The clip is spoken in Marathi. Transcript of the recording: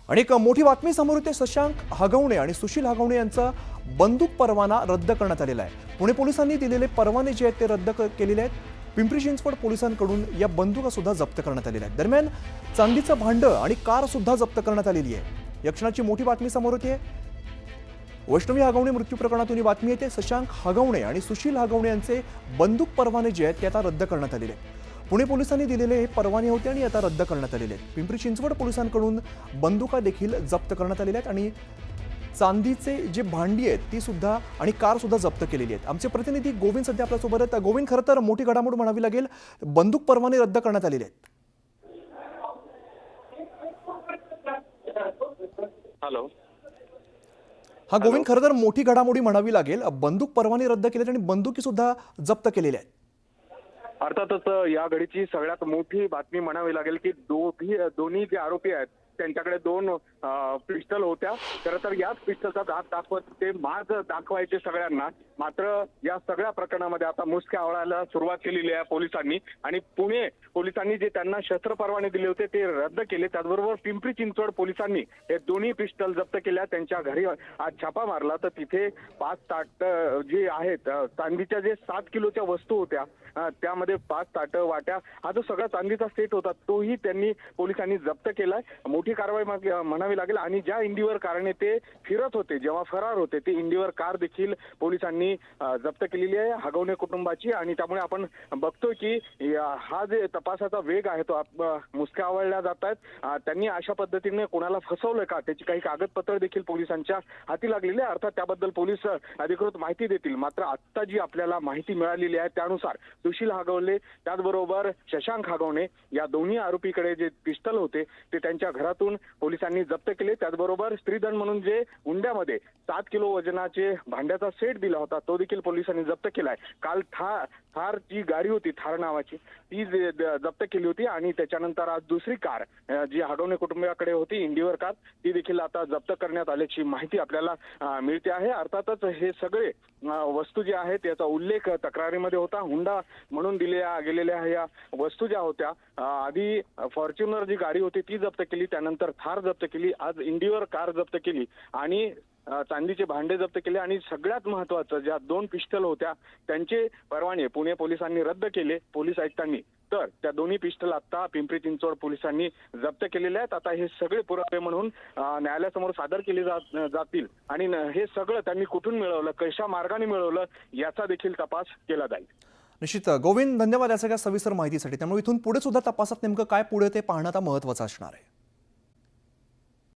आणि एक मोठी बातमी समोर येते। शशांक हगवणे आणि सुशील हगवणे यांचा बंदूक परवाना रद्द करण्यात आलेला आहे। पुणे पोलिसांनी दिलेले परवाने जे आहेत ते रद्द केलेले आहेत। पिंपरी चिंचवड पोलिसांकडून या बंदुका सुद्धा जप्त करण्यात आलेल्या आहेत। दरम्यान चांदीचं भांडं आणि कार सुद्धा जप्त करण्यात आलेली आहे। या क्षणाची मोठी बातमी समोर येते। वैष्णवी हगवणे मृत्यू प्रकरणातून ही बातमी येते। शशांक हगवणे आणि सुशील हगवणे यांचे बंदूक परवाने जे आहेत ते आता रद्द करण्यात आलेले आहेत। पुणे पोलिसांनी दिलेले हे परवाने होते आणि आता रद्द करण्यात आलेले आहेत। पिंपरी चिंचवड पोलिसांकडून बंदुका देखील जप्त करण्यात आलेल्या आहेत आणि चांदीचे जे भांडी आहेत ती सुद्धा आणि कार सुद्धा जप्त केलेली आहेत। आमचे प्रतिनिधी गोविंद सध्या आपल्या सोबत आहेत। गोविंद, खरं तर मोठी घडामोड म्हणावी लागेल, बंदूक परवाने रद्द करण्यात आलेले आहेत। हॅलो हा गोविंद, खरं तर मोठी घडामोडी म्हणावी लागेल, बंदूक परवाने रद्द केलेत आणि बंदुकी सुद्धा जप्त केलेल्या आहेत। अर्थातच या घडीची सगळ्यात मोठी बातमी म्हणावी लागेल की दोन्ही जे आरोपी आहेत त्यांच्याकडे दोन पिस्टल होत्या। खरं तर याच पिस्टलचा दात दाखवत ते माज दाखवायचे सगळ्यांना। मात्र या सगळ्या प्रकरणामध्ये आता मुसक्या आवळायला सुरुवात केलेली आहे पोलिसांनी आणि पुणे पोलिसांनी जे त्यांना शस्त्र परवाने दिले होते ते रद्द केले। त्याचबरोबर पिंपरी चिंचवड पोलिसांनी हे दोन्ही पिस्टल जप्त केल्या। त्यांच्या घरी आज छापा मारला तर तिथे 5 ताट जे आहेत चांदीच्या जे 7 किलोच्या वस्तू होत्या त्यामध्ये 5 ताट वाट्या हा जो सगळा चांदीचा सेट होता तोही त्यांनी पोलिसांनी जप्त केलाय। मोठी कारवाई म्हणावी लागेल आणि ज्या इंडिवर कारने ते फिरत होते जेव्हा फरार होते ते इंडिवर कार देखील पोलिसांनी जप्त केलेली आहे हगवणे कुटुंबाची। आणि त्यामुळे आपण बघतोय की हा जे तपासाचा वेग आहे तो मुसक्या आवळल्या जात आहेत। त्यांनी अशा पद्धतीने कोणाला फसवलं का त्याची काही कागदपत्र देखील पोलिसांच्या हाती लागलेली आहे। अर्थात त्याबद्दल पोलीस अधिकृत माहिती देतील। मात्र आता जी आपल्याला माहिती मिळालेली आहे त्यानुसार सुशील हगवणे त्याचबरोबर शशांक हगवणे या दोन्ही आरोपीकडे जे पिस्टल होते ते त्यांच्या घरातून पोलिसांनी जप्त केले। त्याचबरोबर स्त्रीधन म्हणून जे हुंड्यामध्ये 7 किलो वजनाचे भांड्याचा सेट दिला होता तो देखील पोलिसांनी जप्त केलाय। काल थार जी गाडी होती थार नावाची ती जप्त केली होती आणि त्याच्यानंतर आज दुसरी कार जी हगवणे कुटुंबियाकडे होती इंडिवर कार ती देखील आता जप्त करण्यात आल्याची माहिती आपल्याला मिळते आहे। अर्थातच हे सगळे वस्तू जे आहेत याचा उल्लेख तक्रारीमध्ये होता। हुंडा म्हणून दिल्या गेलेल्या या वस्तू ज्या होत्या आधी फॉर्च्युनर जी गाडी होती ती जप्त केली, त्यानंतर थार जप्त केली, आज इंडिवर कार जप्त केली आणि चांदीचे भांडे जप्त केले आणि सगळ्यात महत्त्वाचं ज्या 2 पिस्टल होत्या त्यांचे परवाने पुणे पोलिसांनी रद्द केले पोलीस आयुक्तांनी। तर त्या दोन्ही पिस्टल आता पिंपरी चिंचवड पोलिसांनी जप्त केलेले आहेत। आता हे सगळे पुरावे म्हणून न्यायालयासमोर सादर केले जातील आणि हे सगळं त्यांनी कुठून मिळवलं कशा मार्गाने मिळवलं याचा देखील तपास केला जाईल। निश्चित गोविंद, धन्यवाद या सगळ्या सविस्तर माहितीसाठी। त्यामुळे इथून पुढे सुद्धा तपासात नेमकं काय पुढे ते पाहणं आता महत्त्वाचं असणार आहे।